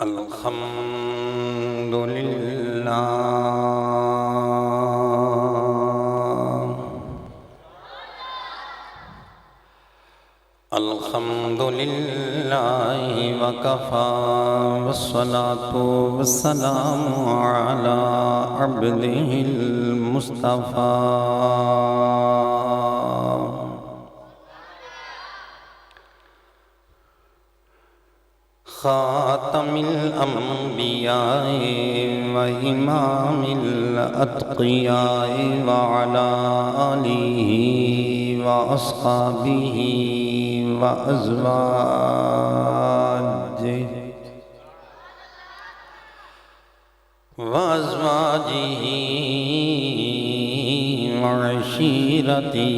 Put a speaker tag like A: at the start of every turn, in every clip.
A: الحمد للہ الحمد للہ وکفی والصلاة والسلام علی عبدہ المصطفی خاتم الانبیاء و امام الاتقیاء وعلی آلہ و اصحابہ و ازواجہ وعشیرتہ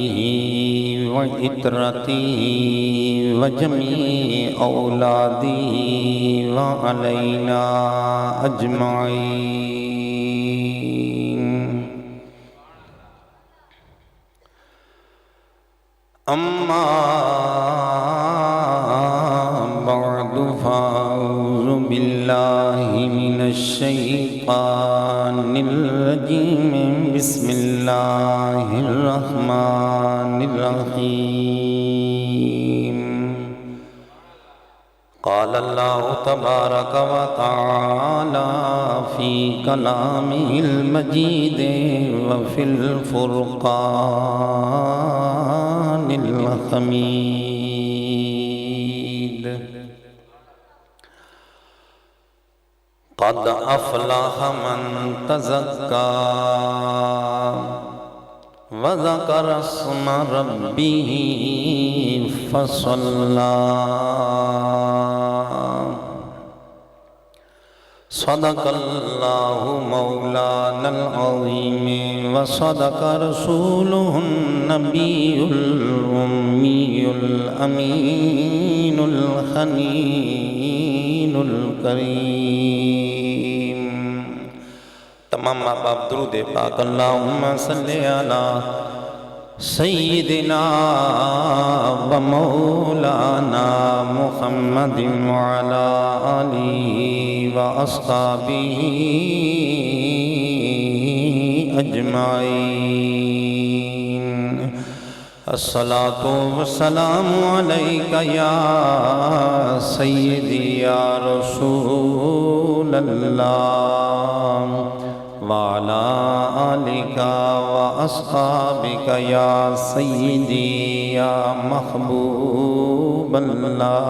A: وعطرتہ وجمیع اولادہ وعلینا اجمعین اما بعد فاعوذ باللہ من الشیطان الرجیم بسم اللہ الرحمن الرحیم قال اللہ تبارک و تعالی فی کلامہ المجید وفی الفرقان الحمید قد افلح من تزکا وذکر اسم ربہ فصلی صدق اللہ مولانا العظیم وصدق رسولہ النبی الأمی الأمین الخنین الکریم تمام آپ درود پاک اللہم صلی علی سیدنا و مولانا محمد وعلا آلہ و اصحابہ اجمعین الصلاة والسلام علیک یا سیدی یا رسول اللہ وعلا آلک واصحابک یا سیدی یا محبوب اللہ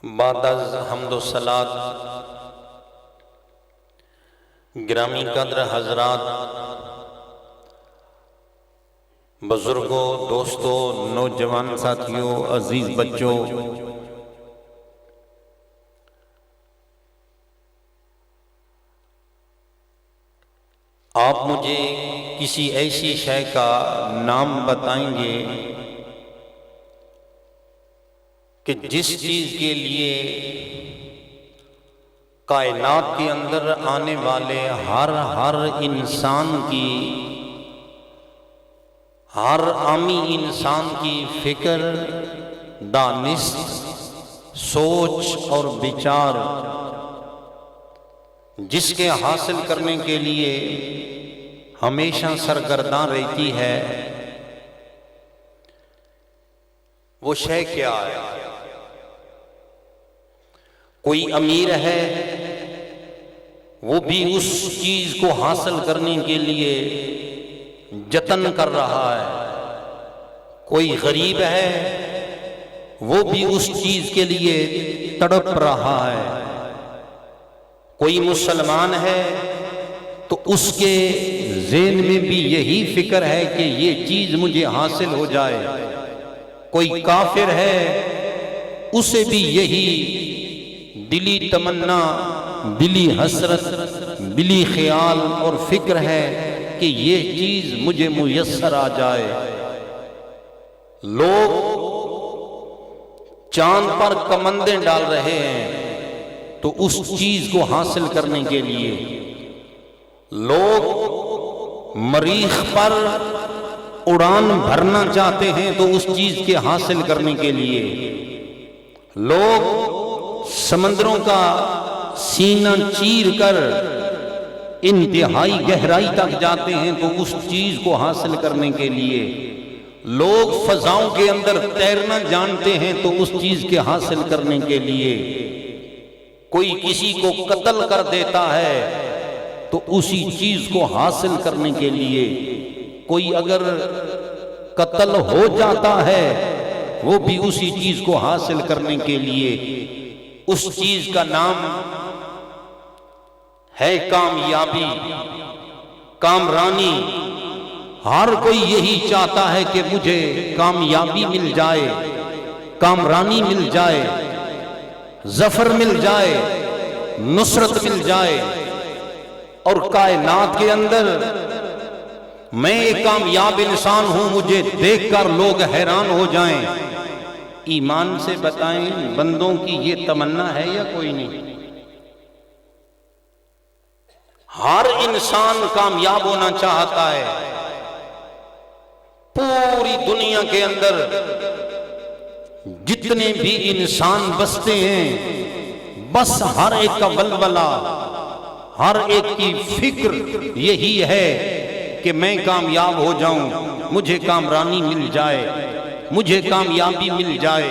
A: بعد از حمد و صلات گرامی قدر حضرات بزرگوں دوستوں نوجوان ساتھیوں عزیز بچوں آپ مجھے کسی ایسی شے کا نام بتائیں گے کہ جس چیز کے لیے کائنات کے اندر آنے والے ہر انسان کی ہر عامی انسان کی فکر دانست سوچ اور بچار جس کے حاصل کرنے کے لیے ہمیشہ سرگرداں رہتی ہے وہ شے کیا ہے؟ کوئی امیر ہے وہ بھی اس چیز کو حاصل کرنے کے لیے جتن کر رہا ہے، کوئی غریب ہے وہ بھی اس چیز کے لیے تڑپ رہا ہے، کوئی مسلمان ہے تو اس کے ذہن میں بھی یہی فکر ہے کہ یہ چیز مجھے حاصل ہو جائے، کوئی کافر ہے اسے بھی یہی دلی تمنا دلی حسرت دلی خیال اور فکر ہے کہ یہ چیز مجھے میسر آ جائے۔ لوگ چاند پر کمندیں ڈال رہے ہیں تو اس چیز کو حاصل کرنے کے لیے، لوگ مریخ پر اڑان بھرنا چاہتے ہیں تو اس چیز کے حاصل کرنے کے لیے، لوگ سمندروں کا سینہ چیر کر انتہائی گہرائی تک جاتے ہیں تو اس چیز کو حاصل کرنے کے لیے، لوگ فضاؤں کے اندر تیرنا جانتے ہیں تو اس چیز کے حاصل کرنے کے لیے، کوئی کسی کو قتل کر دیتا ہے تو اسی چیز کو حاصل کرنے کے لیے، کوئی اگر قتل ہو جاتا ہے وہ بھی اسی چیز کو حاصل کرنے کے لیے۔ اس چیز کا نام ہے کامیابی، کامرانی۔ ہر کوئی یہی چاہتا ہے کہ مجھے کامیابی مل جائے، کامرانی مل جائے، ظفر مل جائے، نصرت مل جائے، اور کائنات کے اندر میں ایک کامیاب انسان ہوں، مجھے دیکھ کر لوگ حیران ہو جائیں۔ ایمان سے بتائیں بندوں کی یہ تمنا ہے یا کوئی نہیں؟ ہر انسان کامیاب ہونا چاہتا ہے۔ پوری دنیا کے اندر جتنے بھی انسان بستے ہیں، بس ہر ایک کا ولولہ، ہر ایک کی فکر یہی ہے کہ میں کامیاب ہو جاؤں، مجھے کامرانی مل جائے، مجھے کامیابی مل جائے۔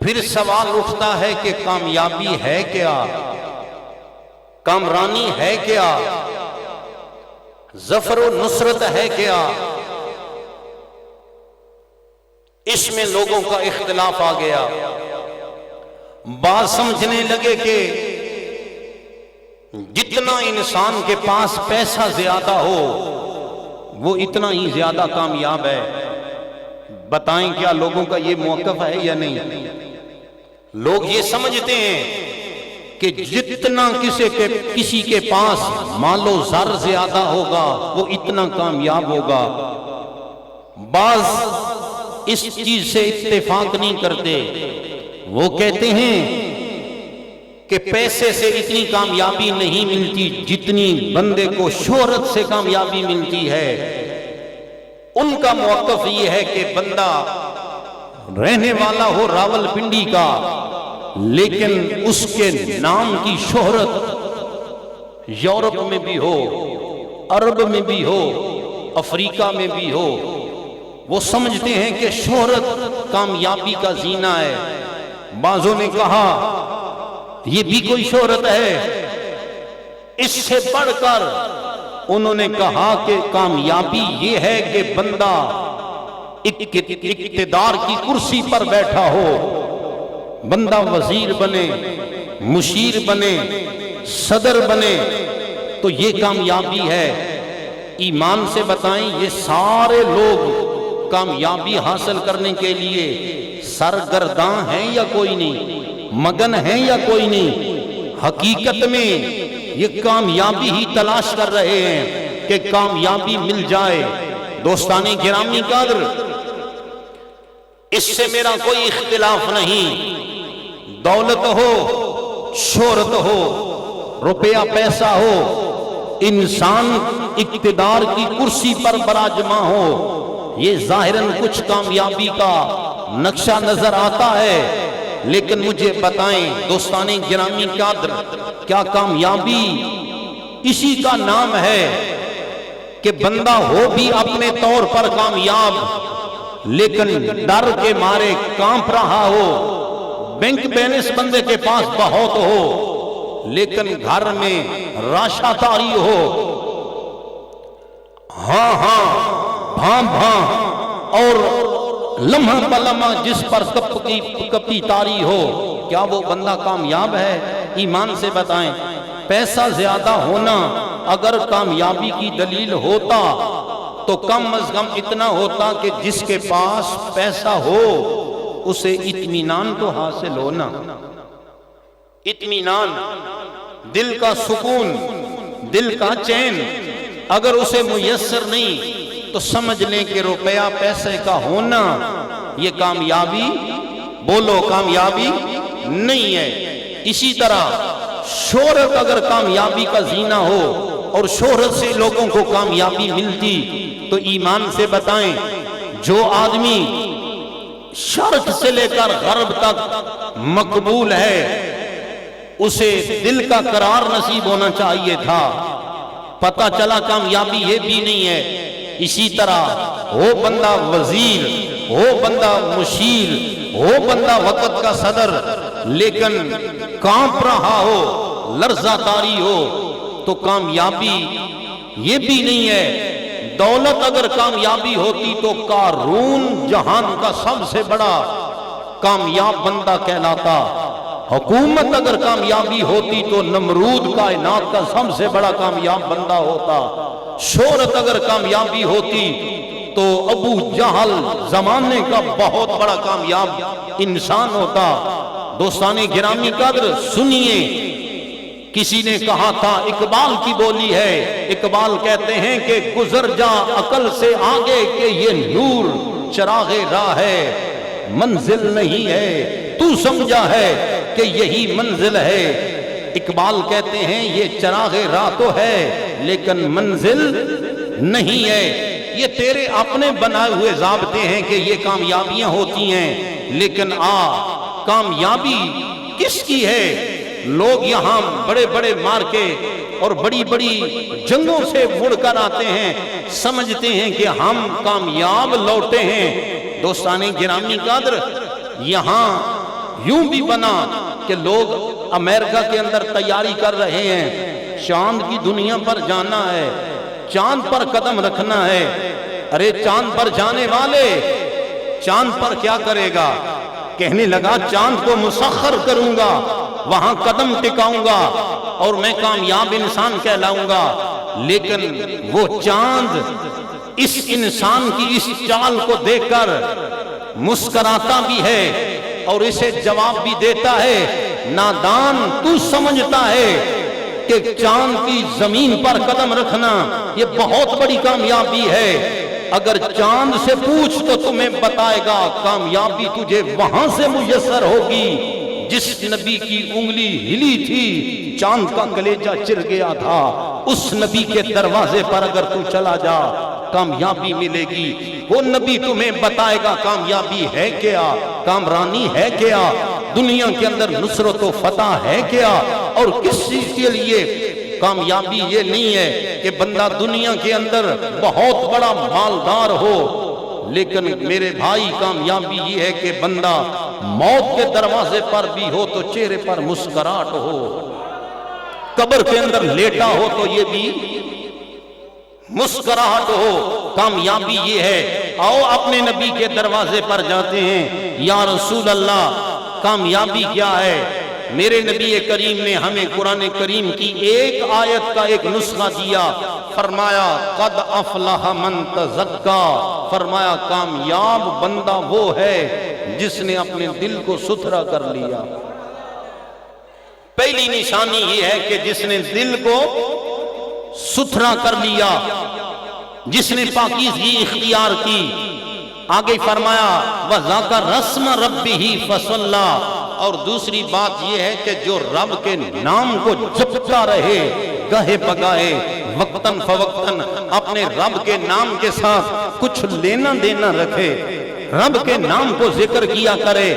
A: پھر سوال اٹھتا ہے کہ کامیابی ہے کیا؟ کامرانی ہے کیا؟ ظفر و نصرت ہے کیا؟ اس میں لوگوں کا اختلاف آ گیا۔ بعض سمجھنے لگے کہ جتنا انسان کے پاس پیسہ زیادہ ہو وہ اتنا ہی زیادہ کامیاب ہے۔ بتائیں کیا لوگوں کا یہ موقف ہے یا نہیں؟ لوگ یہ سمجھتے ہیں کہ جتنا کسی کے پاس مال و زر زیادہ ہوگا وہ اتنا کامیاب ہوگا۔ بعض اس چیز سے اتفاق نہیں کرتے، وہ کہتے ہیں کہ پیسے سے اتنی کامیابی نہیں ملتی جتنی بندے کو شہرت سے کامیابی ملتی ہے۔ ان کا موقف یہ ہے کہ بندہ رہنے والا ہو راول پنڈی کا، لیکن اس کے نام کی شہرت یورپ میں بھی ہو، عرب میں بھی ہو، افریقہ میں بھی ہو۔ وہ سمجھتے ہیں کہ شہرت کامیابی کا زینہ ہے۔ بعضوں نے کہا یہ بھی کوئی شہرت ہے۔ اس سے بڑھ کر انہوں نے کہا کہ کامیابی یہ ہے کہ بندہ اقتدار کی کرسی پر بیٹھا ہو، بندہ وزیر بنے، مشیر بنے، صدر بنے، تو یہ کامیابی ہے۔ ایمان سے بتائیں یہ سارے لوگ کامیابی حاصل کرنے کے لیے سرگرداں ہیں یا کوئی نہیں؟ مگن ہیں یا کوئی نہیں؟ حقیقت میں یہ کامیابی ہی تلاش کر رہے ہیں کہ کامیابی مل جائے۔ دوستان گرامی قدر، اس سے میرا کوئی اختلاف نہیں۔ دولت ہو، شہرت ہو، روپیہ پیسہ ہو، انسان اقتدار کی کرسی پر براجماں ہو، یہ ظاہراً کچھ کامیابی کا نقشہ نظر آتا ہے، لیکن مجھے بتائیں دوستان گرامی قدر، کیا کامیابی اسی کا نام ہے کہ بندہ ہو بھی اپنے طور پر کامیاب لیکن ڈر کے مارے کانپ رہا ہو، بینک بیلنس بندے کے پاس بہت ہو لیکن گھر میں راشا تاری ہو، ہاں ہاں بھاں بھاں اور لمحہ بلمحہ جس پر کپی تاری ہو، کیا وہ بندہ کامیاب ہے؟ ایمان سے بتائیں۔ پیسہ زیادہ ہونا اگر کامیابی کی دلیل ہوتا تو کم از کم اتنا ہوتا کہ جس کے پاس پیسہ ہو اسے اطمینان تو حاصل ہونا، اطمینان، دل کا سکون، دل کا چین اگر اسے میسر نہیں تو سمجھ لیں کہ روپیہ پیسے کا ہونا یہ کامیابی، بولو کامیابی نہیں ہے۔ اسی طرح شہرت اگر کامیابی کا زینہ ہو اور شہرت سے لوگوں کو کامیابی ملتی تو ایمان سے بتائیں جو آدمی شرق سے لے کر غرب تک مقبول ہے اسے دل کا قرار نصیب ہونا چاہیے تھا. پتہ چلا کامیابی یہ بھی نہیں ہے. اسی طرح ہو بندہ وزیر، ہو بندہ مشیر، ہو بندہ وقت کا صدر، لیکن کانپ رہا ہو، لرزہ طاری ہو تو کامیابی یہ بھی نہیں ہے. دولت اگر کامیابی ہوتی تو قارون جہان کا سب سے بڑا کامیاب بندہ کہلاتا. حکومت اگر کامیابی ہوتی تو نمرود کائنات کا سب سے بڑا کامیاب بندہ ہوتا. شہرت اگر کامیابی ہوتی تو ابو جہل زمانے کا بہت بڑا کامیاب انسان ہوتا. دوستان گرامی قدر سنیے، کسی نے کہا تھا، اقبال کی بولی ہے، اقبال کہتے ہیں کہ گزر جا عقل سے آگے کہ یہ نور چراغ راہ ہے، منزل نہیں ہے، تو سمجھا ہے کہ یہی منزل ہے. اقبال کہتے ہیں یہ چراغ راہ تو ہے لیکن منزل نہیں ہے. یہ تیرے اپنے بنائے ہوئے ضابطے ہیں کہ یہ کامیابیاں ہوتی ہیں، لیکن کامیابی کس کی ہے؟ لوگ یہاں بڑے بڑے مارکے اور بڑی بڑی جنگوں سے مڑ کر آتے ہیں، سمجھتے ہیں کہ ہم کامیاب لوٹے ہیں. دوستان گرامی قدر یہاں یوں بھی بنا کہ لوگ امریکہ کے اندر تیاری کر رہے ہیں، چاند کی دنیا پر جانا ہے، چاند پر قدم رکھنا ہے. ارے چاند پر جانے والے چاند پر کیا کرے گا؟ کہنے لگا چاند کو مسخر کروں گا، وہاں قدم ٹکاؤں گا اور میں کامیاب انسان کہلاؤں گا. لیکن وہ چاند اس انسان کی اس چال کو دیکھ کر مسکراتا بھی ہے اور اسے جواب بھی دیتا ہے، نادان تو سمجھتا ہے کہ چاند کی زمین پر قدم رکھنا یہ بہت بڑی کامیابی ہے. اگر چاند سے پوچھ تو تمہیں بتائے گا کامیابی تجھے وہاں سے میسر ہوگی جس نبی کی انگلی ہلی تھی چاند کا کلیجہ چر گیا تھا. اس نبی کے دروازے پر اگر تو چلا جا کامیابی ملے گی. وہ نبی تمہیں بتائے گا کامیابی ہے کیا، کامرانی ہے کیا، دنیا کے اندر نصرت و فتح ہے کیا. اور کس چیز کے لیے کامیابی یہ نہیں ہے کہ بندہ دنیا کے اندر بہت بڑا مالدار ہو، لیکن میرے بھائی کامیابی یہ ہے کہ بندہ موت کے دروازے پر بھی ہو تو چہرے پر مسکراہٹ ہو، قبر کے اندر لیٹا ہو تو یہ بھی مسکراہٹ ہو. کامیابی یہ ہے. آؤ اپنے نبی کے دروازے پر جاتے ہیں. یا رسول اللہ کامیابی کیا ہے؟ میرے نبی کریم نے ہمیں قرآن کریم کی ایک آیت کا ایک نسخہ دیا. فرمایا قد افلح من تزکا، فرمایا کامیاب بندہ وہ ہے جس نے اپنے دل کو ستھرا کر لیا. پہلی نشانی یہ ہے کہ جس نے دل کو ستھرا کر لیا، جس نے پاکیزگی اختیار کی. آگے فرمایا وَذَاكَ رَسْمَ رَبِّهِ فَصَلَّى، اور دوسری بات یہ ہے کہ جو رب کے نام کو جپتا رہے گاہے بگاہے وقتاً فوقتاً، اپنے رب کے نام کے ساتھ کچھ لینا دینا رکھے، رب کے نام کو ذکر کیا کرے.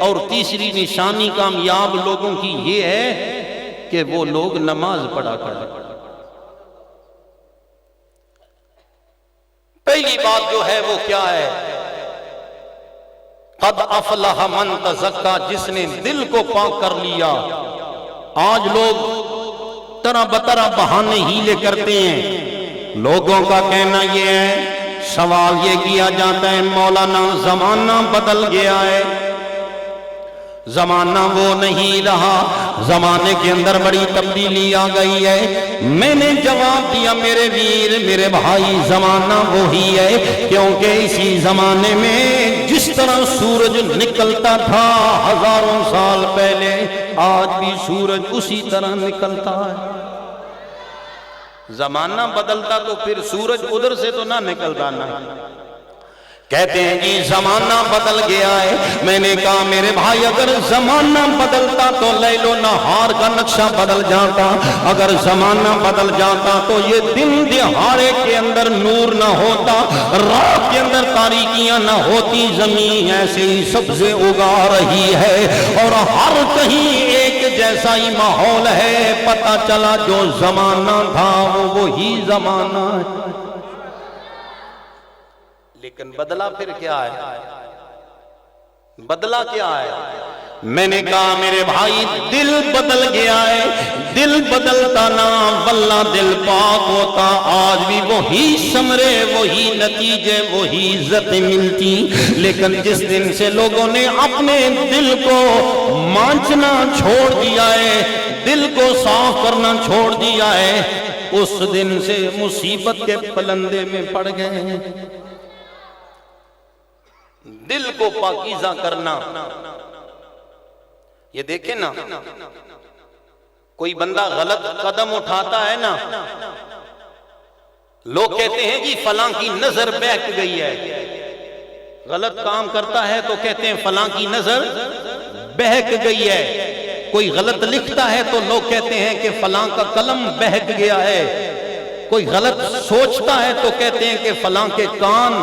A: اور تیسری نشانی کامیاب لوگوں کی یہ ہے کہ وہ لوگ نماز پڑھا کریں. پہلی بات جو ہے وہ کیا ہے؟ قد افلح من تزکا، جس نے دل کو پاک کر لیا. آج لوگ طرح بطرح بہانے ہیلے کرتے ہیں. لوگوں کا کہنا یہ ہے، سوال یہ کیا جاتا ہے مولانا زمانہ بدل گیا ہے، زمانہ وہ نہیں رہا، زمانے کے اندر بڑی تبدیلی آ گئی ہے. میں نے جواب دیا میرے ویر میرے بھائی زمانہ وہی ہے، کیونکہ اسی زمانے میں جس طرح سورج نکلتا تھا ہزاروں سال پہلے، آج بھی سورج اسی طرح نکلتا ہے. زمانہ بدلتا تو پھر سورج ادھر سے تو نہ نکلتا نا. کہتے ہیں جی زمانہ بدل گیا ہے. میں نے کہا میرے بھائی اگر زمانہ بدلتا تو لیل و نہار کا نقشہ بدل جاتا. اگر زمانہ بدل جاتا تو یہ دن دہاڑے کے اندر نور نہ ہوتا, رات کے اندر تاریکیاں نہ ہوتی. زمین ایسے ہی سبزے اگا رہی ہے اور ہر کہیں ایک جیسا ہی ماحول ہے. پتہ چلا جو زمانہ تھا وہ وہی زمانہ ہے. لیکن بدلا پھر کیا ہے؟ بدلا کیا ہے؟ میں نے کہا میرے بھائی دل بدل گیا ہے. دل بدلتا نا واللہ دل پاک ہوتا, آج بھی وہی ثمرے, وہی نتیجے, وہی عزت ملتی. لیکن جس دن سے لوگوں نے اپنے دل کو مانچنا چھوڑ دیا ہے, دل کو صاف کرنا چھوڑ دیا ہے, اس دن سے مصیبت کے پلندے میں پڑ گئے ہیں. دل کو پاکیزہ کرنا. یہ دیکھیں نا, کوئی بندہ غلط قدم اٹھاتا ہے نا, لوگ کہتے ہیں جی فلاں کی نظر بہک گئی ہے. غلط کام کرتا ہے تو کہتے ہیں فلاں کی نظر بہک گئی ہے. کوئی غلط لکھتا ہے تو لوگ کہتے ہیں کہ فلاں کا قلم بہک گیا ہے. کوئی غلط سوچتا ہے تو کہتے ہیں کہ فلاں کے کان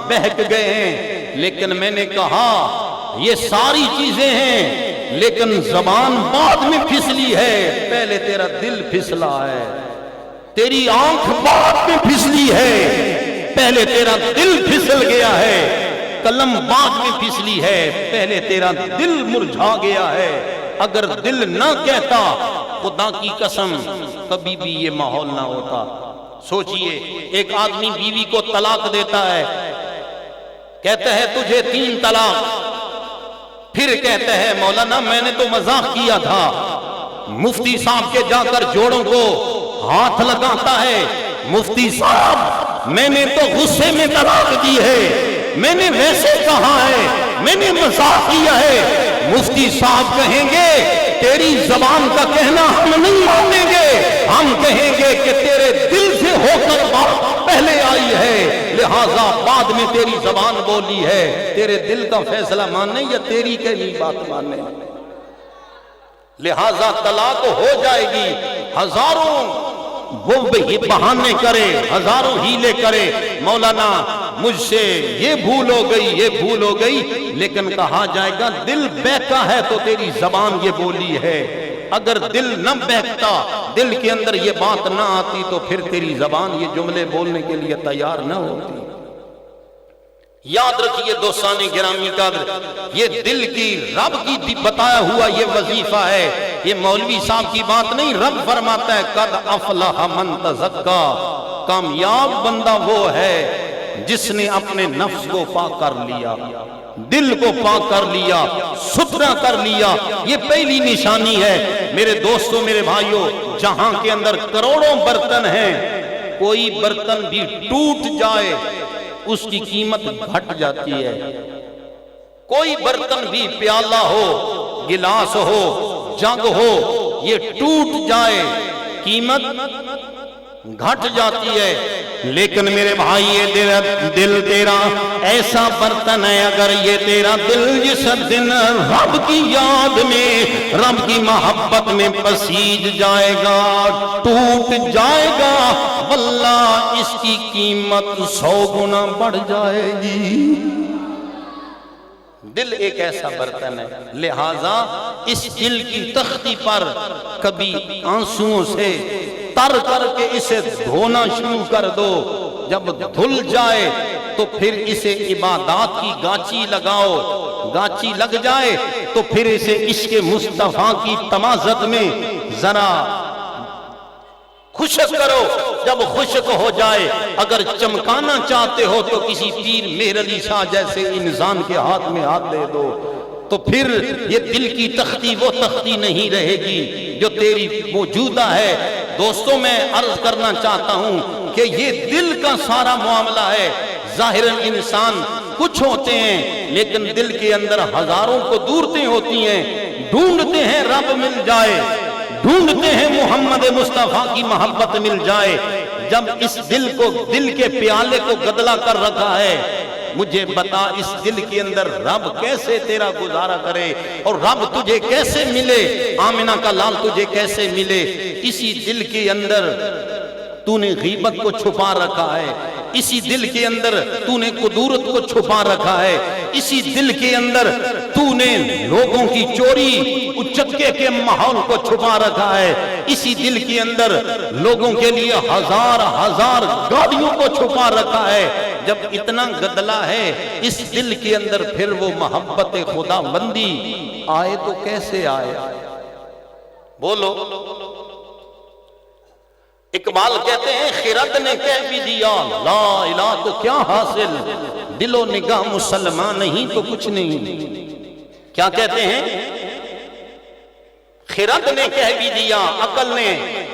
A: بہک گئے ہیں. لیکن میں نے کہا یہ ساری چیزیں ہیں, لیکن زبان بعد میں پھسلی ہے, پہلے تیرا دل پھسلا ہے. تیری آنکھ بعد میں پھسلی ہے, پہلے تیرا دل پھسل گیا ہے. قلم بعد میں پھسلی ہے, پہلے تیرا دل مرجھا گیا ہے. اگر دل نہ کہتا خدا کی قسم کبھی بھی یہ ماحول نہ ہوتا. سوچئے ایک آدمی بیوی کو طلاق دیتا ہے, کہتا ہے تجھے 3 طلاق, پھر کہتا ہے مولانا میں نے تو مذاق کیا تھا. مفتی صاحب کے جا کر جوڑوں کو ہاتھ لگاتا ہے, مفتی صاحب میں نے تو غصے میں طلاق دی ہے, میں نے ویسے کہا ہے, میں نے مذاق کیا ہے. مفتی صاحب کہیں گے تیری زبان کا کہنا ہم نہیں مانیں گے, ہم کہیں گے کہ تیرے دل سے ہو کر بات پہلے آئی ہے, لہذا بعد میں تیری زبان بولی ہے. تیرے دل کا فیصلہ ماننے یا تیری کہی بات ماننے؟ لہذا طلاق ہو جائے گی. ہزاروں وہ بہانے کرے, ہزاروں ہیلے کرے, مولانا مجھ سے یہ بھول ہو گئی, یہ بھول ہو گئی, لیکن کہا جائے گا دل بہکا ہے تو تیری زبان یہ بولی ہے. اگر دل نہ بہکتا, دل کے اندر یہ بات نہ آتی تو پھر تیری زبان یہ جملے بولنے کے لیے تیار نہ ہوتی. یاد رکھیے دوستان گرامی قدر, یہ دل کی رب کی بتایا ہوا یہ وظیفہ ہے. یہ مولوی صاحب کی بات نہیں, رب فرماتا ہے قد افلح من تزکا, کامیاب بندہ وہ ہے جس نے اپنے نفس کو پاک کر لیا, دل کو پاک کر لیا, ستھرا کر لیا. یہ پہلی نشانی ہے میرے دوستوں, میرے بھائیوں. جہاں کے اندر کروڑوں برتن ہیں, کوئی برتن بھی ٹوٹ جائے اس کی قیمت گھٹ جاتی ہے. کوئی برتن بھی, پیالہ ہو, گلاس ہو, جگ ہو, یہ ٹوٹ جائے قیمت گھٹ جاتی ہے. لیکن میرے بھائی یہ دل تیرا ایسا برتن ہے, اگر یہ تیرا دل جس دن رب کی یاد میں, رب کی محبت میں پسیج جائے گا, ٹوٹ جائے گا, واللہ اس کی قیمت 100 گنا بڑھ جائے گی. دل ایک ایسا برتن ہے, لہذا اس دل کی تختی پر کبھی آنسوؤں سے تر کر کے اسے دھونا شروع کر دو. جب دھل جائے تو پھر اسے عبادات کی گاچی لگاؤ, گاچی لگ جائے تو پھر اسے عشق مصطفیٰ کی تمازت میں ذرا خشک کرو. جب خشک ہو جائے, اگر چمکانا چاہتے ہو تو کسی پیر مہر علی شاہ جیسے انسان کے ہاتھ میں ہاتھ دے دو, تو پھر یہ دل کی تختی وہ تختی نہیں رہے گی جو تیری موجودہ ہے. دوستوں میں عرض کرنا چاہتا ہوں کہ یہ دل کا سارا معاملہ ہے. ظاہراً انسان کچھ ہوتے ہیں, لیکن دل کے اندر ہزاروں کو دورتیں ہوتی ہیں. ڈھونڈتے ہیں رب مل جائے, ڈھونڈتے ہیں محمد مصطفیٰ کی محبت مل جائے. جب اس دل کو, دل کے پیالے کو گدلا کر رکھا ہے, مجھے بتا اس دل کے اندر رب کیسے تیرا گزارا کرے اور رب تجھے کیسے ملے، آمنہ کا لال تجھے کیسے ملے۔ اسی دل کے اندر تو نے غیبت کو چھپا رکھا ہے، اسی دل کے اندر تو نے قدورت کو چھپا رکھا ہے، اسی دل کے اندر تو نے لوگوں کی چوری اچکے کے ماحول کو چھپا رکھا ہے، اسی دل کے اندر لوگوں کے لیے ہزار ہزار گاڑیوں کو چھپا رکھا ہے۔ جب اتنا گدلا ہے اس دل کے اندر، پھر وہ محبت خدا بندی آئے تو کیسے آئے؟ بولو۔ اقبال کہتے ہیں خرد نے کہہ بھی دیا لا الہ تو کیا حاصل، دل و نگاہ مسلمان نہیں تو کچھ نہیں۔ کیا کہتے ہیں؟ خرد نے کہہ بھی دیا، عقل نے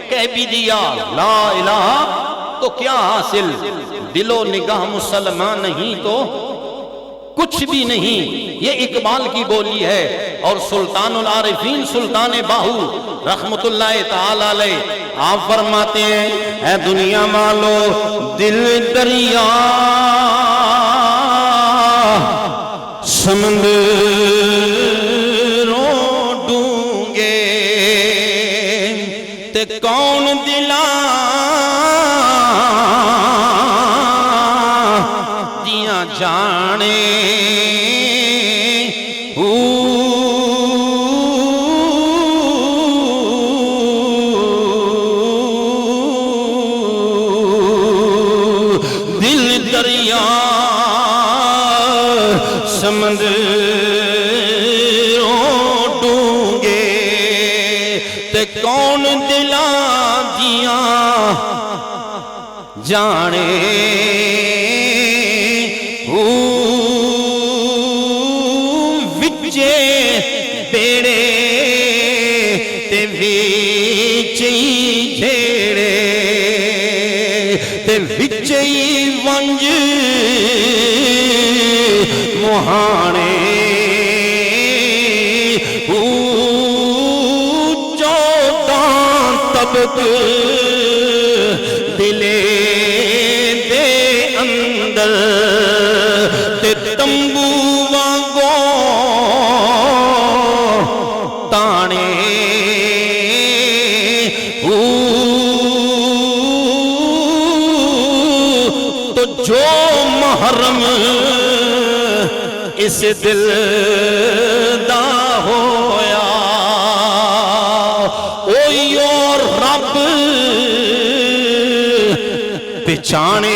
A: کہہ بھی دیا لا الہ تو کیا حاصل، دل و نگاہ مسلمان نہیں تو کچھ بھی نہیں۔ یہ اقبال کی بولی ہے۔ اور سلطان العارفین سلطان باہو رحمت اللہ تعالی علیہ آپ فرماتے ہیں اے دنیا والو دل دریا سمندروں ڈونگے تے کون دلاں دیاں جانے سمندروں ڈونگے تے کون دلاں دیاں جانے وچے بیڑے تے وچے جھیڑے تے وچے ونج مہانے چوداں طبق دلے دے اندر تے تمبو وانگو تانے تو جو محرم اس دل دا ہویا اوئی اور رب پہچانے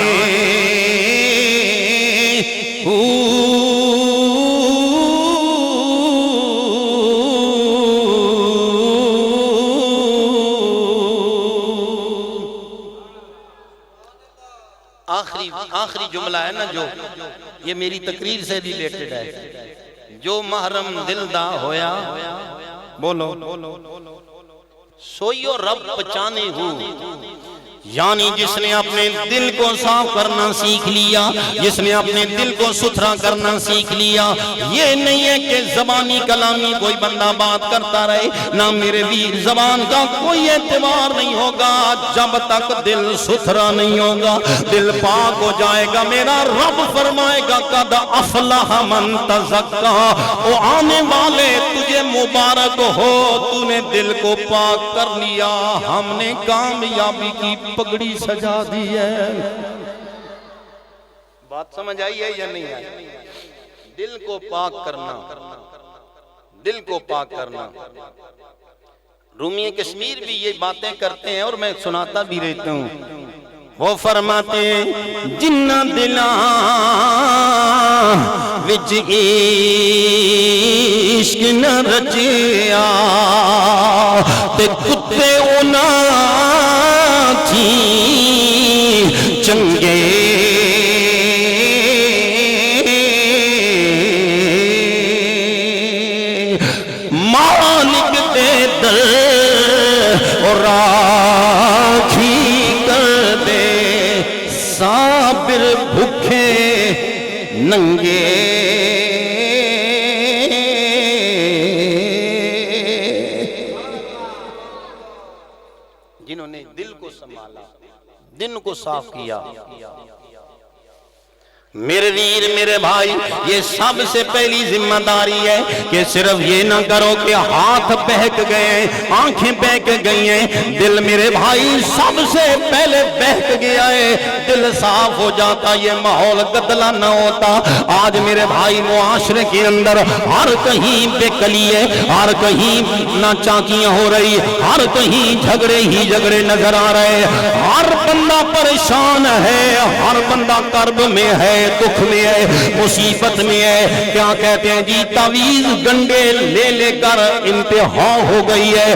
A: آخری جملہ ہے نا جو یہ میری تقریر سے ریلیٹڈ ہے، جو محرم دل دا ہویا بولو سوئیو رب پہچانے ہو، یعنی جس نے اپنے دل کو صاف کرنا سیکھ لیا، جس نے اپنے دل کو ستھرا کرنا سیکھ لیا، یہ نہیں ہے کہ زبانی کلامی کوئی بندہ بات کرتا رہے، نہ میرے ویر زبان کا کوئی اعتبار نہیں ہوگا جب تک دل ستھرا نہیں ہوگا۔ دل پاک ہو جائے گا، میرا رب فرمائے گا قد افلح من تزکا، او آنے والے تجھے مبارک ہو، تو نے دل کو پاک کر لیا، ہم نے کامیابی کی پگڑی سجا دی ہے۔ بات سمجھ آئی ہے یا نہیں آئی؟ دل کو پاک کرنا، دل کو پاک کرنا۔ رومی کشمیر بھی یہ باتیں کرتے ہیں اور میں سناتا بھی رہتا ہوں۔ وہ فرماتے ہیں جنہ دلاں وچ عشق نہ رچیا تے کتے انہاں تھی چنگے مالک دے در اور راکھی کر دے صابر بھوکے ننگے جنہوں نے دل کو سنبھالا، دل کو صاف کیا۔ میرے ویر میرے بھائی، یہ سب سے پہلی ذمہ داری ہے کہ صرف یہ نہ کرو کہ ہاتھ بہک گئے ہیں، آنکھیں بہک گئی ہیں، دل میرے بھائی سب سے پہلے بہک گیا ہے، دل صاف ہو جاتا، یہ ماحول گدلا نہ ہوتا۔ آج میرے بھائی معاشرے کے اندر ہر کہیں بے کلی ہے، ہر کہیں ناچاکیاں ہو رہی، ہر کہیں جھگڑے ہی جھگڑے نظر آ رہے، ہر بندہ پریشان ہے، ہر بندہ کرب میں ہے، دکھ میں ہے، مصیبت میں ہے۔ کیا کہتے ہیں جی، تعویذ گنڈے لے لے کر انتہا ہو گئی ہے،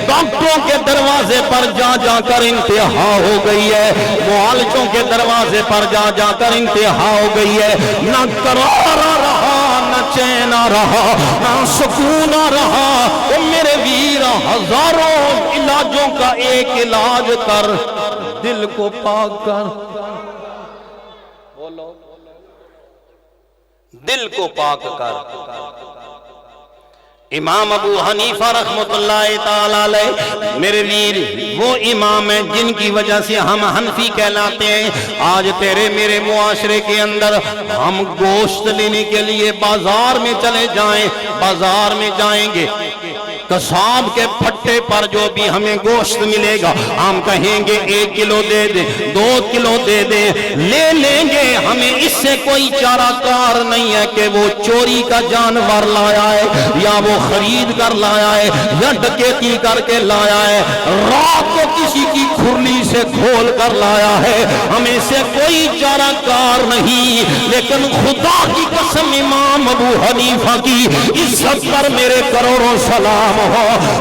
A: ڈاکٹروں کے دروازے پر جا جا کر انتہا ہو گئی ہے، معالجوں کے دروازے پر جا جا کر انتہا ہو گئی ہے، نہ قرار رہا، نہ چین رہا، نہ سکون رہا۔ او میرے ویر، ہزاروں علاجوں کا ایک علاج کر، دل کو پاک کر، دل کو پاک کر۔ امام ابو حنیفہ رحمۃ اللہ تعالی علیہ، میرے ویر وہ امام ہیں جن کی وجہ سے ہم حنفی کہلاتے ہیں۔ آج تیرے میرے معاشرے کے اندر ہم گوشت لینے کے لیے بازار میں چلے جائیں، بازار میں جائیں گے، قصاب کے پھٹے پر جو بھی ہمیں گوشت ملے گا ہم کہیں گے 1 کلو دے دیں، 2 کلو دے دیں، لے لیں گے۔ ہمیں اس سے کوئی چارہ کار نہیں ہے کہ وہ چوری کا جانور لایا ہے، یا وہ خرید کر لایا ہے، یا ڈکیتی کر کے لایا ہے، رات کو کسی کی کھرلی سے کھول کر لایا ہے، ہمیں اس سے کوئی چارہ کار نہیں۔ لیکن خدا کی قسم امام ابو حنیفہ کی عزت پر میرے کروڑوں سلام ہو۔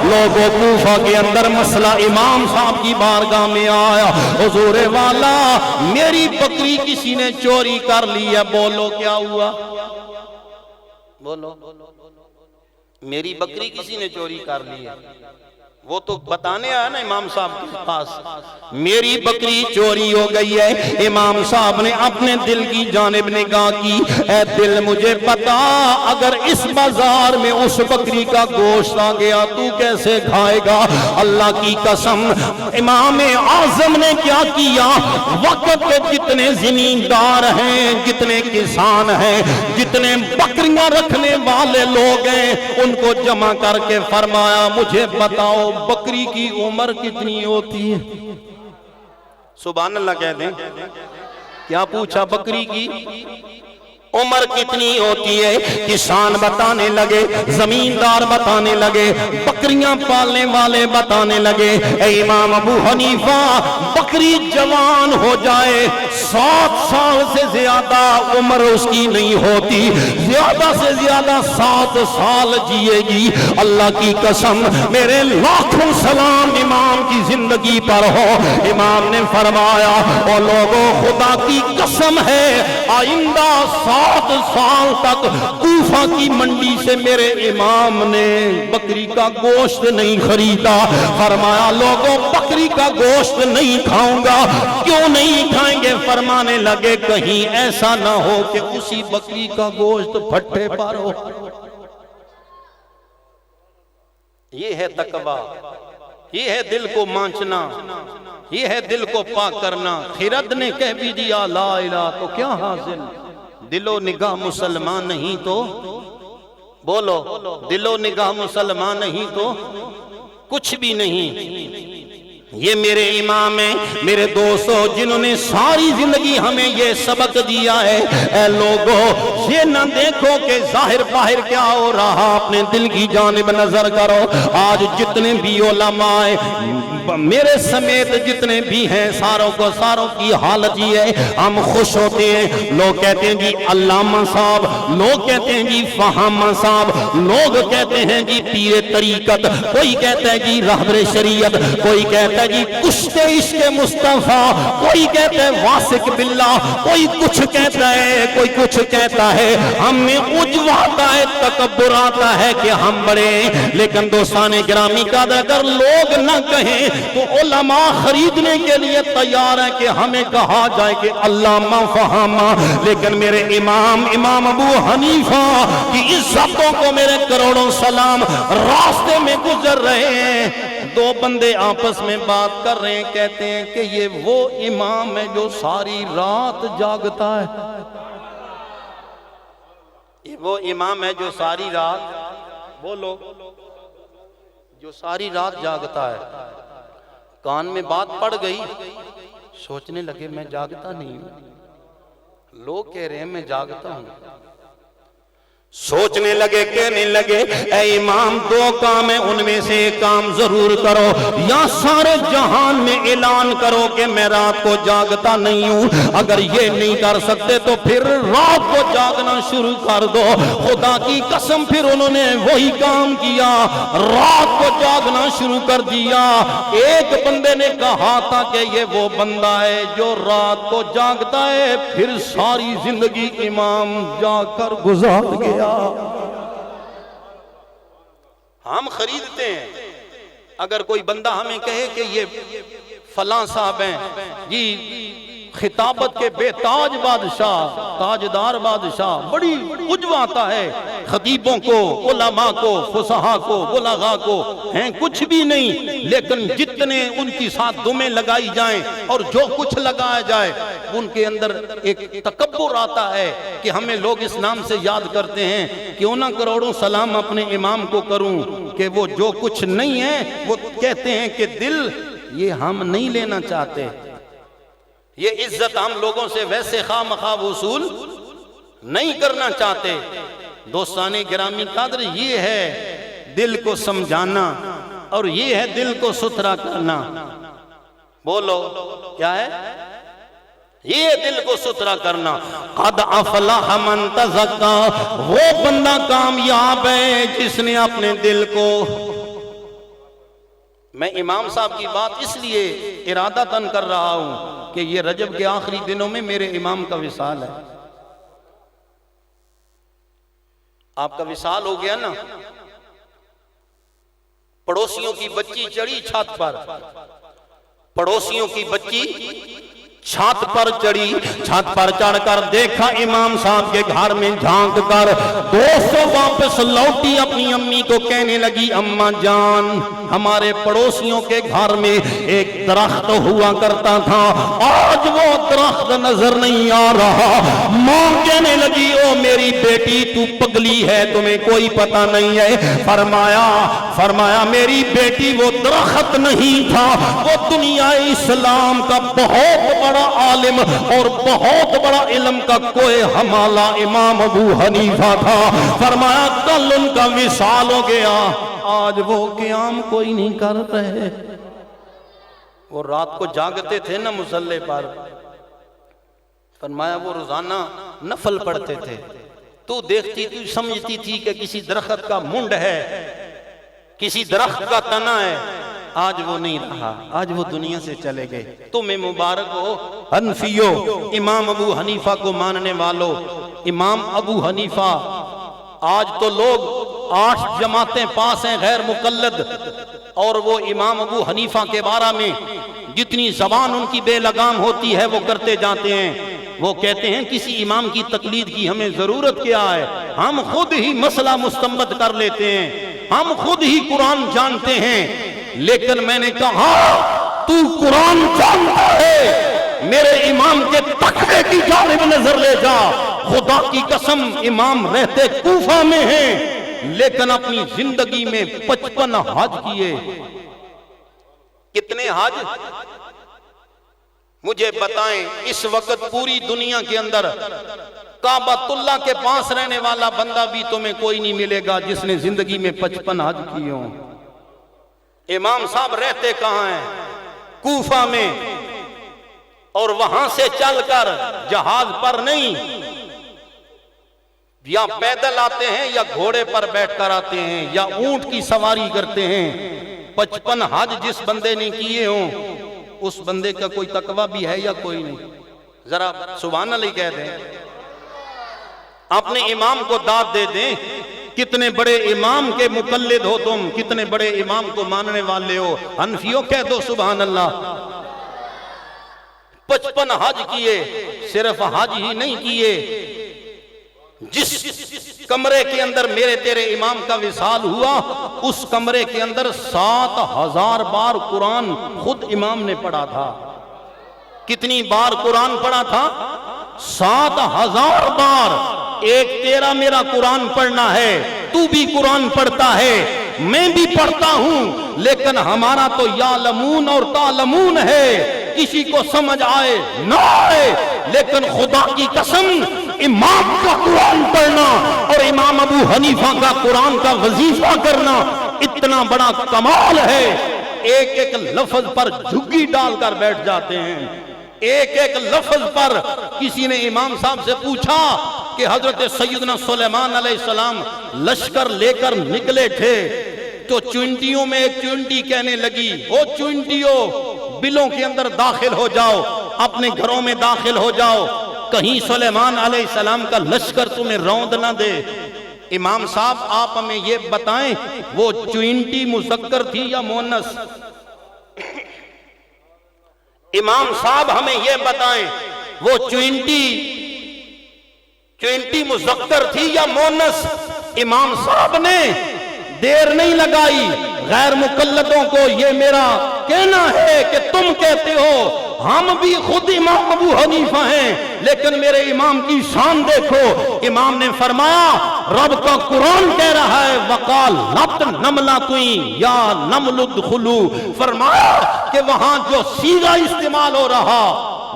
A: لوگوں کوفہ کے اندر مسئلہ امام صاحب کی بارگاہ میں آیا، حضور والا میری بکری کسی نے چوری کر لی ہے، بولو کیا ہوا؟ بولو، میری بکری کسی نے چوری کر لی ہے۔ وہ تو بتانے آیا نا امام صاحب کے پاس، میری بکری چوری ہو گئی ہے۔ امام صاحب نے اپنے دل کی جانب نگاہ کی، اے دل مجھے بتا، اگر اس بازار میں اس بکری کا گوشت آ گیا تو کیسے کھائے گا؟ اللہ کی قسم امام اعظم نے کیا کیا، وقت پہ جتنے زمیندار ہیں، جتنے کسان ہیں، جتنے بکریاں رکھنے والے لوگ ہیں، ان کو جمع کر کے فرمایا مجھے بتاؤ بکری کی عمر کتنی ہوتی ہے؟ سبحان اللہ کہہ دیں۔ کیا پوچھا؟ بکری کی عمر کتنی ہوتی ہے؟ کسان بتانے لگے، زمیندار بتانے لگے، بکریاں پالنے والے بتانے لگے، اے امام ابو حنیفہ بکری جوان ہو جائے 7 سال سے زیادہ عمر اس کی نہیں ہوتی، زیادہ سے زیادہ 7 سال جیے گی۔ اللہ کی قسم میرے لاکھوں سلام امام کی زندگی پر ہو۔ امام نے فرمایا او لوگوں، خدا کی قسم ہے آئندہ 7 سال تک کوفہ کی منڈی سے میرے امام نے بکری کا گوشت نہیں خریدا۔ فرمایا لوگوں بکری کا گوشت نہیں کھاؤں گا۔ کیوں نہیں کھائیں گے؟ فرمانے لگے کہیں ایسا نہ ہو کہ اسی بکری کا گوشت پھٹے پر ہو۔ یہ ہے تقویٰ، یہ ہے دل کو مانچنا، یہ ہے دل کو پاک کرنا۔ خرد نے کہہ بھی دیا لا الہ تو کیا حاصل؟ دل و نگاہ مسلمان نہیں تو بولو، دل و نگاہ مسلمان نہیں تو کچھ بھی نہیں۔ یہ میرے امام ہیں، میرے دوستو، جنہوں نے ساری زندگی ہمیں یہ سبق دیا ہے۔ اے لوگوں، یہ نہ دیکھو کہ ظاہر باہر کیا ہو رہا، اپنے دل کی جانب نظر کرو۔ آج جتنے بھی علماء میرے سمیت جتنے بھی ہیں، ساروں کی حالت یہ ہے، ہم خوش ہوتے ہیں۔ لوگ کہتے ہیں جی علامہ صاحب، لوگ کہتے ہیں جی فہامہ صاحب، لوگ کہتے ہیں جی پیر طریقت، کوئی کہتا ہے جی رہبر شریعت، کوئی کہتا ہے جی کشت عشق مصطفیٰ، کوئی کہتا ہے واسق باللہ، کوئی کچھ کہتا ہے، کوئی کچھ کہتا ہے۔ ہمیں عجب آتا ہے، تکبر آتا ہے کہ ہم بڑے ہیں۔ لیکن دوستان گرامی کا اگر لوگ نہ کہیں تو علماء خریدنے کے لیے تیار ہیں کہ ہمیں کہا جائے کہ علامہ فہامہ۔ لیکن میرے امام ابو حنیفہ کی عزتوں کو میرے کروڑوں سلام۔ راستے میں گزر رہے ہیں، 2 بندے آپس میں بات کر رہے ہیں، کہتے ہیں کہ یہ وہ امام ہے جو ساری رات جاگتا ہے۔ وہ امام ہے جو ساری رات، بولو، جو ساری رات جاگتا ہے. کان میں بات پڑ گئی، سوچنے لگے میں جاگتا نہیں ہوں، لوگ کہہ رہے ہیں میں جاگتا ہوں. سوچنے لگے، کہنے لگے اے امام دو کام ہیں، ان میں سے ایک کام ضرور کرو، یا سارے جہان میں اعلان کرو کہ میں رات کو جاگتا نہیں ہوں. اگر یہ نہیں کر سکتے تو پھر رات کو جاگنا شروع کر دو. خدا کی قسم پھر انہوں نے وہی کام کیا، رات کو جاگنا شروع کر دیا. ایک بندے نے کہا تھا کہ یہ وہ بندہ ہے جو رات کو جاگتا ہے، پھر ساری زندگی امام جاگ کر گزار گیا. ہم خریدتے ہیں. اگر کوئی بندہ ہمیں کہے کہ یہ فلاں صاحب ہیں جی، خطابت کے بے تاج بادشاہ، تاجدار بادشاہ، بڑی عجب آتا ہے خطیبوں کو، علماء کو، فصحاء کو، بلغاء کو، ہیں کچھ بھی نہیں، لیکن جتنے ان کی ساتھ دمیں لگائی جائیں اور جو کچھ لگایا جائے ان کے اندر ایک تکبر آتا ہے کہ ہمیں لوگ اس نام سے یاد کرتے ہیں، کیوں نہ کروڑوں سلام اپنے امام کو کروں کہ وہ جو کچھ نہیں ہے وہ کہتے ہیں کہ دل یہ ہم نہیں لینا چاہتے. یہ عزت ہم لوگوں سے ویسے خواہ مخواہ وصول نہیں کرنا چاہتے. دوستان گرامی قدر، یہ ہے دل کو سمجھانا اور یہ ہے دل کو ستھرا کرنا. بولو کیا ہے؟ یہ دل کو ستھرا کرنا. قد افلح من تزکا، وہ بندہ کامیاب ہے جس نے اپنے دل کو. میں امام صاحب کی بات اس لیے ارادتاً کر رہا ہوں کہ یہ رجب کے آخری دنوں میں میرے امام کا وصال ہے. آپ کا وصال ہو گیا نا. پڑوسیوں کی بچی چڑھی چھت پر، پڑوسیوں کی بچی چھت پر چڑھی، چھت پر چڑھ کر دیکھا امام صاحب کے گھر میں جھانک کر، دوستوں واپس لوٹی اپنی امی کو کہنے لگی اماں جان ہمارے پڑوسیوں کے گھر میں ایک درخت ہوا کرتا تھا، آج وہ درخت نظر نہیں آ رہا. ماں کہنے لگی او میری بیٹی تو پگلی ہے، تمہیں کوئی پتہ نہیں ہے. فرمایا میری بیٹی وہ درخت نہیں تھا، وہ دنیا اسلام کا بہت بڑا عالم اور بہت بڑا علم کا کوئی حمالہ امام ابو حنیفہ تھا. فرمایا کل ان کا وصال ہو گیا، آج وہ قیام کوئی نہیں کر رہے. وہ رات کو جاگتے تھے نا مصلی پر. فرمایا وہ روزانہ نفل پڑھتے تھے. تو دیکھتی تو سمجھتی تھی کہ کسی درخت کا منڈ ہے، کسی درخت کا تنا ہے. آج وہ نہیں رہا، آج وہ دنیا سے چلے گئے. تمہیں مبارک ہو حنفیوں، امام ابو حنیفہ کو ماننے والوں. امام ابو حنیفہ، آج تو لوگ 8 جماعتیں پاس ہیں غیر مقلد، اور وہ امام ابو حنیفہ کے بارے میں جتنی زبان ان کی بے لگام ہوتی ہے وہ کرتے جاتے ہیں. وہ کہتے ہیں کسی امام کی تقلید کی ہمیں ضرورت کیا ہے، ہم خود ہی مسئلہ مستنبط کر لیتے ہیں، ہم خود ہی قرآن جانتے ہیں. لیکن میں نے کہا تو قرآن جانتا ہے، میرے امام کے تقوی کی جانب نظر لے جا. خدا کی قسم امام رہتے کوفہ میں ہیں لیکن اپنی زندگی میں 55 حج کیے. کتنے حج مجھے بتائیں. اس وقت پوری دنیا کے اندر کعبۃ اللہ کے پاس رہنے والا بندہ بھی تمہیں کوئی نہیں ملے گا جس نے زندگی میں 55 حج کیے ہوں. امام صاحب رہتے کہاں ہیں؟ کوفہ میں. اور وہاں سے چل کر جہاز پر نہیں، یا پیدل آتے ہیں یا گھوڑے پر بیٹھ کر آتے ہیں یا اونٹ کی سواری کرتے ہیں. 55 حج جس بندے نے کیے ہوں اس بندے کا کوئی تقوی بھی ہے یا کوئی نہیں؟ ذرا سبحان اللہ کہہ دیں. اپنے امام کو داد دے دیں. کتنے بڑے امام کے مقلد ہو تم، کتنے بڑے امام کو ماننے والے ہو. حنفیوں کہہ دو سبحان اللہ. 55 حج کیے. صرف حج ہی نہیں کیے، جس کمرے کے اندر میرے تیرے امام کا وصال ہوا اس کمرے کے اندر 7000 بار قرآن خود امام نے پڑھا تھا. کتنی بار قرآن پڑھا تھا؟ 7000 بار. ایک تیرا میرا قرآن پڑھنا ہے، تو بھی قرآن پڑھتا ہے، میں بھی پڑھتا ہوں، لیکن ہمارا تو یعلمون اور تعلمون ہے، کسی کو سمجھ آئے نہ آئے، لیکن خدا کی قسم امام کا قرآن پڑھنا اور امام ابو حنیفہ کا قرآن کا وظیفہ کرنا اتنا بڑا کمال ہے، ایک ایک لفظ پر جھگی ڈال کر بیٹھ جاتے ہیں۔ ایک ایک لفظ پر کسی نے امام صاحب سے پوچھا کہ حضرت سیدنا سلیمان علیہ السلام لشکر لے کر نکلے تھے تو چونٹیوں میں ایک چونٹی کہنے لگی، او چونٹیوں بلوں کے اندر داخل ہو جاؤ، اپنے گھروں میں داخل ہو جاؤ، کہیں سلیمان علیہ السلام کا لشکر تمہیں روند نہ دے۔ امام صاحب آپ ہمیں یہ بتائیں وہ چونٹی مذکر تھی یا مؤنث؟ امام صاحب ہمیں یہ بتائیں وہ چونٹی مذکر تھی یا مؤنث؟ امام صاحب نے دیر نہیں لگائی، غیر مقلدوں کو یہ میرا کہنا ہے کہ تم کہتے ہو ہم بھی خود امام ابو حنیفہ ہیں، لیکن میرے امام کی شان دیکھو۔ امام نے فرمایا رب کا قرآن کہہ رہا ہے وقال لت نملتیں یا نمل ادخلوا، فرمایا کہ وہاں جو صیغہ استعمال ہو رہا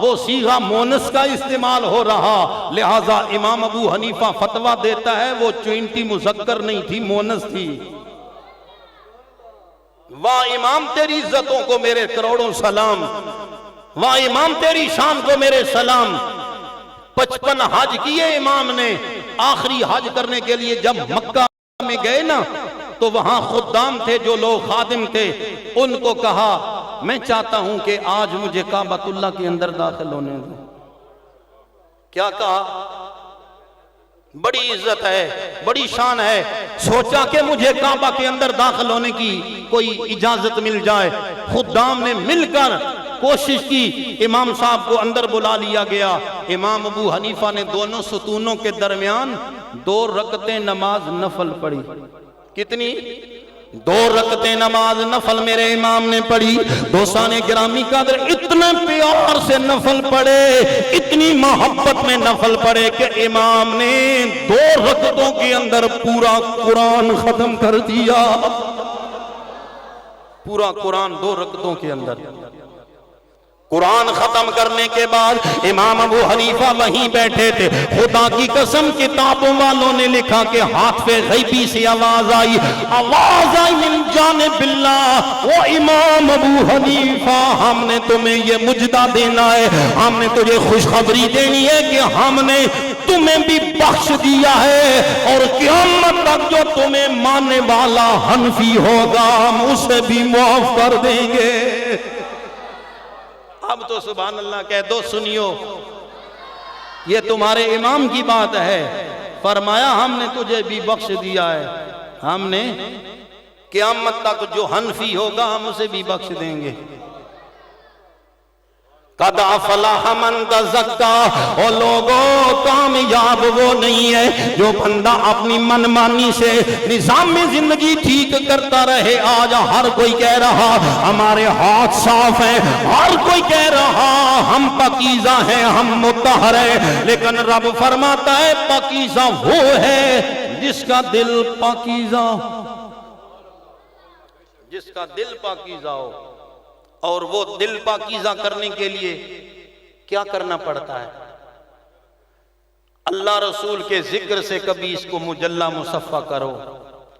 A: وہ صیغہ مونس کا استعمال ہو رہا، لہذا امام ابو حنیفہ فتویٰ دیتا ہے وہ چونٹی مذکر نہیں تھی، مونس تھی۔ واہ امام تیری عزتوں کو میرے کروڑوں سلام، واہ امام تیری شان کو میرے سلام۔ 55 حج کیے امام نے، آخری حج کرنے کے لیے جب مکہ میں گئے نا تو وہاں خدام تھے، جو لوگ خادم تھے، ان کو کہا میں چاہتا ہوں کہ آج مجھے کعبۃ اللہ کے اندر داخل ہونے دو۔ کیا کہا؟ بڑی عزت ہے، بڑی شان ہے، سوچا کہ مجھے کعبہ کے اندر داخل ہونے کی کوئی اجازت مل جائے۔ خدام نے مل کر کوشش کی، امام صاحب کو اندر بلا لیا گیا۔ امام ابو حنیفہ نے دونوں ستونوں کے درمیان 2 رکعتیں نماز نفل پڑھی۔ کتنی؟ 2 رکعتیں نماز نفل میرے امام نے پڑھی۔ دوستان گرامی قدر اتنے پیار سے نفل پڑھے، اتنی محبت میں نفل پڑھے کہ امام نے 2 رکعتوں کے اندر پورا قرآن ختم کر دیا۔ پورا قرآن 2 رکعتوں کے اندر۔ قرآن ختم کرنے کے بعد امام ابو حنیفہ وہیں بیٹھے تھے۔ خدا کی قسم کتابوں والوں نے لکھا کہ حاطف غیبی سے آواز آئی من جانب اللہ، وہ امام ابو حنیفہ ہم نے تمہیں یہ مجدہ دینا ہے، ہم نے تجھے خوشخبری دینی ہے کہ ہم نے تمہیں بھی بخش دیا ہے، اور قیامت تک جو تمہیں ماننے والا حنفی ہوگا ہم اسے بھی معاف کر دیں گے۔ اب تو سبحان اللہ کہہ دو، سنیو یہ تمہارے امام کی بات ہے، فرمایا ہم نے تجھے بھی بخش دیا ہے، ہم نے قیامت تک جو حنفی ہوگا ہم اسے بھی بخش دیں گے۔ قد افلح من تزکا، اور لوگوں کامیاب وہ نہیں ہے جو بندہ اپنی منمانی سے نظام میں زندگی ٹھیک کرتا رہے۔ آج ہر کوئی کہہ رہا ہمارے ہاتھ صاف ہیں، ہر کوئی کہہ رہا ہم پاکیزہ ہیں، ہم مطہر ہیں، لیکن رب فرماتا ہے پاکیزہ وہ ہے جس کا دل پاکیزہ، جس کا دل پاکیزہ ہو۔ اور وہ دل پاکیزہ کرنے کے لیے کیا کرنا پڑتا ہے؟ اللہ رسول کے ذکر سے کبھی اس کو مجلہ مصفہ کرو،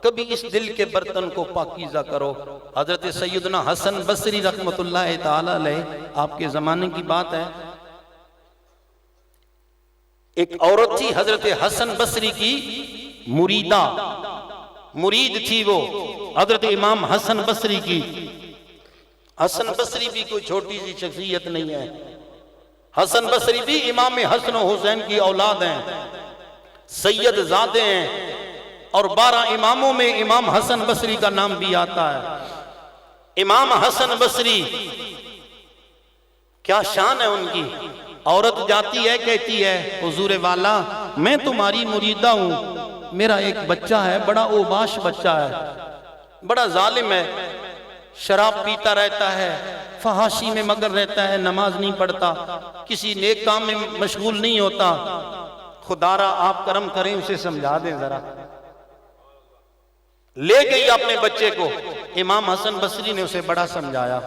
A: کبھی اس دل کے برتن کو پاکیزہ کرو۔ حضرت سیدنا حسن بصری رحمت اللہ تعالی علیہ، آپ کے زمانے کی بات ہے، ایک عورت تھی حضرت حسن بصری کی مریدہ، مرید تھی وہ حضرت امام حسن بصری کی۔ حسن بصری بھی کوئی چھوٹی سی شخصیت نہیں ہے، حسن بصری بھی امام حسن و حسین کی اولاد ہیں، سید زادے ہیں، اور 12 اماموں میں امام حسن بصری کا نام بھی آتا ہے۔ امام حسن بصری کیا شان ہے ان کی۔ عورت جاتی ہے کہتی ہے حضور والا میں تمہاری مریدہ ہوں، میرا ایک بچہ ہے، بڑا اوباش بچہ ہے، بڑا ظالم ہے، شراب پیتا رہتا ہے، فحاشی میں مگن رہتا ہے، نماز نہیں پڑھتا، کسی نیک کام میں مشغول نہیں ہوتا۔ خدا را آپ کرم کریں اسے سمجھا دیں ذرا. لے گئی اپنے بچے کو. امام حسن بصری نے اسے بڑا سمجھایا.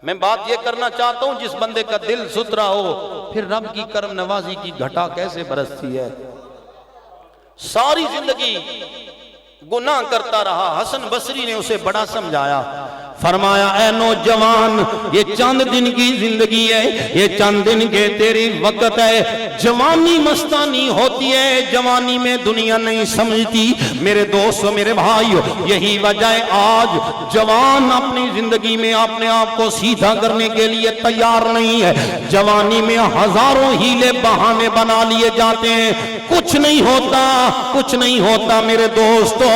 A: میں بات یہ کرنا چاہتا ہوں جس بندے کا دل ستھرا ہو پھر رب کی کرم نوازی کی گھٹا کیسے برستی ہے. ساری زندگی گناہ کرتا رہا. حسن بصری نے اسے بڑا سمجھایا. فرمایا اے نوجوان یہ چند دن کی زندگی ہے, یہ چند دن کے تیری وقت ہے. جوانی مستانی ہوتی ہے, جوانی میں دنیا نہیں سمجھتی. میرے دوستو میرے بھائیو یہی وجہ ہے آج جوان اپنی زندگی میں اپنے آپ کو سیدھا کرنے کے لیے تیار نہیں ہے. جوانی میں ہزاروں ہیلے بہانے بنا لیے جاتے ہیں. کچھ نہیں ہوتا, کچھ نہیں ہوتا. میرے دوستو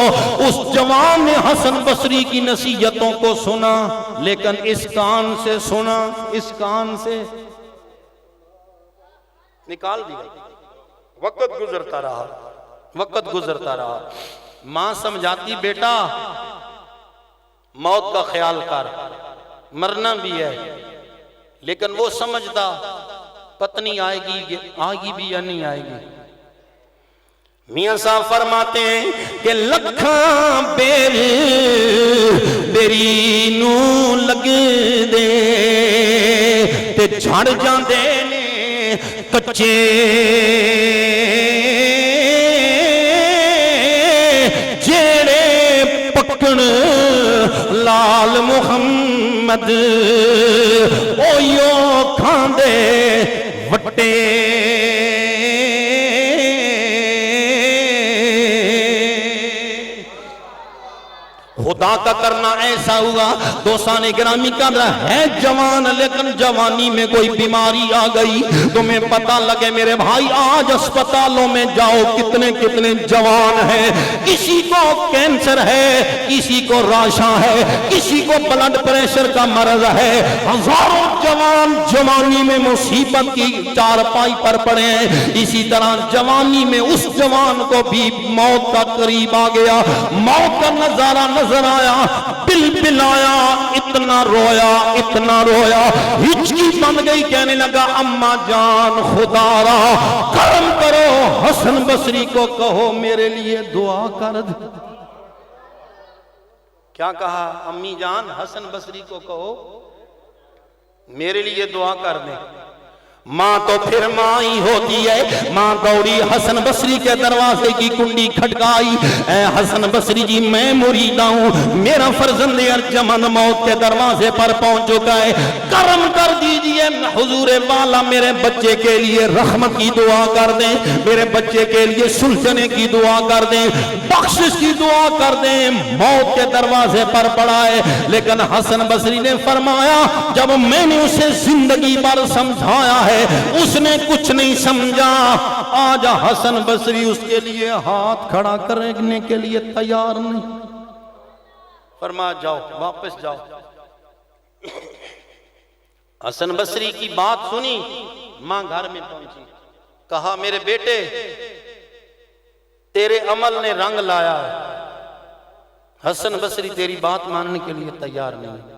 A: اس جوان نے حسن بصری کی نصیحتوں کو سنا, لیکن اس کان سے سنا, اس کان سے نکال دیا. وقت گزرتا رہا, وقت گزرتا رہا. ماں سمجھاتی بیٹا موت کا خیال کر, مرنا بھی ہے. لیکن وہ سمجھتا پتنی آئے گی بھی یا نہیں آئے گی. میاں صاحب فرماتے ہیں کہ لکھاں بیر بیری نو لگ دے تے جھڑ جاندے نے کچے جیڑے پکن لال محمد اویو کھاندے وٹے. خدا کا کرنا ایسا ہوا. دوستان گرامی کر رہا ہے جوان, لیکن جوانی میں کوئی بیماری آ گئی. تمہیں پتہ لگے میرے بھائی آج اسپتالوں میں جاؤ کتنے کتنے جوان ہیں. کسی کو کینسر ہے, کسی کو راشاں ہے, کسی کو بلڈ پریشر کا مرض ہے. ہزاروں جوان جوانی میں مصیبت کی چارپائی پر پڑے ہیں. اسی طرح جوانی میں اس جوان کو بھی موت کا قریب آ گیا. موت کا نظارہ نظر آیا, بل بل آیا, اتنا رویا, اتنا رویا, ہچکی بن گئی. کہنے لگا اماں جان خدا را کرم کرو, حسن بصری کو کہو میرے لیے دعا کر دے. کیا کہا؟ امی جان حسن بصری کو کہو میرے لیے دعا کر دیں. ماں تو پھر ماں ہی ہوتی ہے. ماں دوڑی حسن بصری کے دروازے کی کنڈی کھٹکائی. اے حسن بصری جی میں مریدہ ہوں, میرا فرزند ارجمند موت کے دروازے پر پہنچ چکا ہے. کرم کر دیجئے حضور والا میرے بچے کے لیے رحمت کی دعا کر دیں, میرے بچے کے لیے سلجھنے کی دعا کر دیں, بخشش کی دعا کر دیں. موت کے دروازے پر پڑا ہے. لیکن حسن بصری نے فرمایا جب میں نے اسے زندگی بھر سمجھایا ہے اس نے کچھ نہیں سمجھا. آج حسن بصری اس کے لیے ہاتھ کھڑا کرنے کے لیے تیار نہیں. فرما جاؤ واپس جاؤ. حسن بصری کی بات سنی, ماں گھر میں پہنچی. کہا میرے بیٹے تیرے عمل نے رنگ لایا ہے. حسن بصری تیری بات ماننے کے لیے تیار نہیں.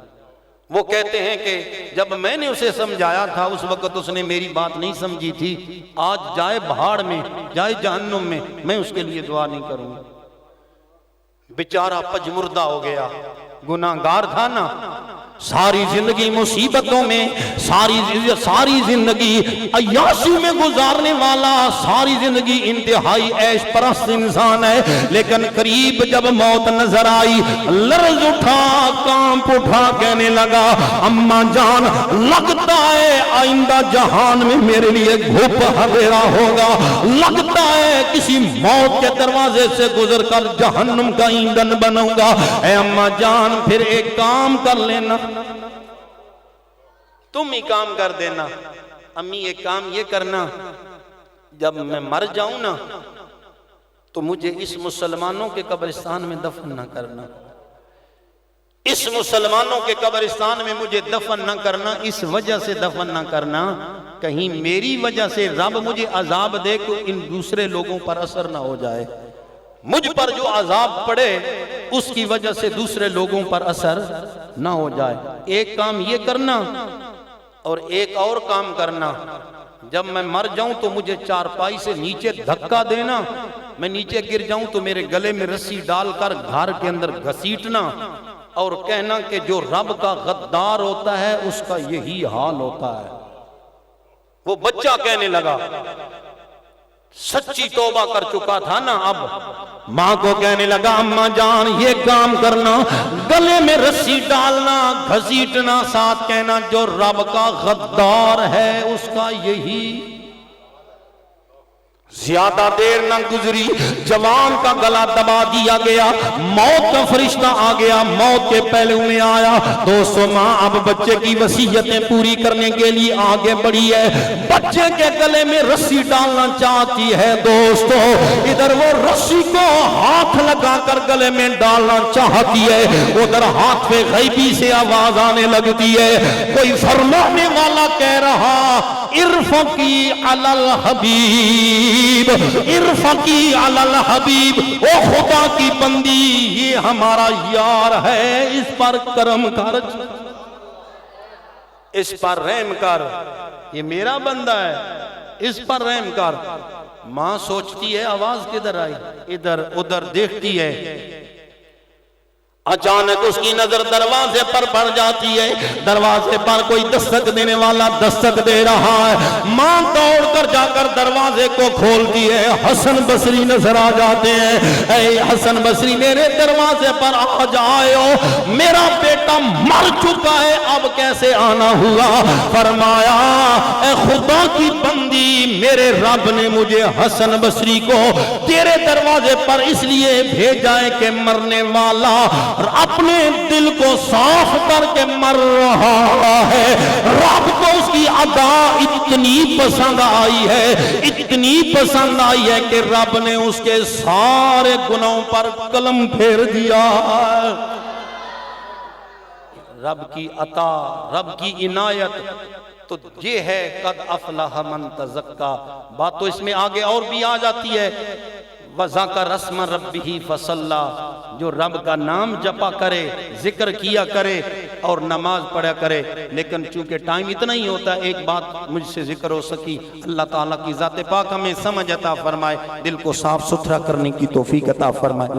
A: وہ کہتے ہیں کہ جب میں نے اسے سمجھایا تھا اس وقت اس نے میری بات نہیں سمجھی تھی. آج جائے بہاڑ میں جائے جہنم میں, میں اس کے لیے دعا نہیں کروں گا. بیچارہ پجمردہ ہو گیا, گناہگار تھا نا. ساری زندگی مصیبتوں میں, ساری زندگی عیاشی میں گزارنے والا, ساری زندگی انتہائی عیش پرست انسان ہے. لیکن قریب جب موت نظر آئی لرز اٹھا, کانپ اٹھا, کہنے لگا اماں جان لگتا ہے آئندہ جہان میں میرے لیے گھپ اندھیرا ہوگا. لگتا ہے کسی موت کے دروازے سے گزر کر جہنم کا ایندھن بنوں گا. اے اماں جان پھر ایک کام کر لینا, تم ہی کام کر دینا. امی ایک کام یہ کرنا, جب میں مر جاؤں نا تو مجھے اس مسلمانوں کے قبرستان میں دفن نہ کرنا. اس مسلمانوں کے قبرستان میں مجھے دفن نہ کرنا. اس وجہ سے دفن نہ کرنا کہیں میری وجہ سے رب مجھے عذاب دے کہ ان دوسرے لوگوں پر اثر نہ ہو جائے. مجھ پر جو عذاب پڑے اس کی وجہ سے دوسرے لوگوں پر اثر نہ ہو جائے. ایک کام یہ کرنا اور ایک اور کام کرنا. جب میں مر جاؤں تو مجھے چارپائی سے نیچے دھکا دینا، میں نیچے گر جاؤں تو میرے گلے میں رسی ڈال کر گھر کے اندر گھسیٹنا اور کہنا کہ جو رب کا غدار ہوتا ہے اس کا یہی حال ہوتا ہے۔ وہ بچہ کہنے لگا، سچی توبہ کر چکا تھا نا، اب ماں کو کہنے لگا اماں جان یہ کام کرنا، گلے میں رسی ڈالنا، گھسیٹنا، ساتھ کہنا جو رب کا غدار ہے اس کا یہی۔ زیادہ دیر نہ گزری، جوان کا گلا دبا دیا گیا، موت کا فرشتہ آ گیا، موت کے پہلو میں آیا۔ دوستو ماں اب بچے کی وصیتیں پوری کرنے کے لیے آگے بڑھی ہے، بچے کے گلے میں رسی ڈالنا چاہتی ہے۔ دوستو ادھر وہ رسی کو ہاتھ لگا کر گلے میں ڈالنا چاہتی ہے، ادھر ہاتھ پہ غیبی سے آواز آنے لگتی ہے، کوئی فرمانے والا کہہ رہا ارفقی علی الحبیب، ارفقی علی الحبیب، او خدا کی بندی یہ ہمارا یار ہے، اس پر کرم کر، اس پر رحم کر، یہ میرا بندہ ہے، اس پر رحم کر۔ ماں سوچتی ہے آواز کدھر آئی، ادھر ادھر دیکھتی ہے، اچانک اس کی نظر دروازے پر پڑ جاتی ہے، دروازے پر کوئی دستک دینے والا دستک دے رہا ہے، ماں دوڑ کر جا کر دروازے کو کھولتی ہے، حسن بصری نظر آ جاتے ہیں۔ اے حسن بصری میرے دروازے پر آ جاؤ، میرا بیٹا مر چکا ہے اب کیسے آنا ہوا؟ فرمایا اے خدا کی بندی میرے رب نے مجھے حسن بصری کو تیرے دروازے پر اس لیے بھیجا ہے کہ مرنے والا اپنے دل کو صاف کر کے مر رہا ہے، رب کو اس کی ادا اتنی پسند آئی ہے، اتنی پسند آئی ہے کہ رب نے اس کے سارے گناہوں پر قلم پھیر دیا۔ رب کی عطا، رب کی عنایت تو یہ ہے قد افلح من تزکا۔ بات تو اس میں آگے اور بھی آ جاتی ہے، وَذَكَرَ اسْمَ رَبِّهِ فَصَلَّى، جو رب کا نام جپا کرے، ذکر کیا کرے اور نماز پڑھا کرے۔ لیکن چونکہ ٹائم اتنا ہی ہوتا ہے، ایک بات مجھ سے ذکر ہو سکی، اللہ تعالیٰ کی ذات پاک ہمیں سمجھ عطا فرمائے، دل کو صاف ستھرا کرنے کی توفیق عطا فرمائے۔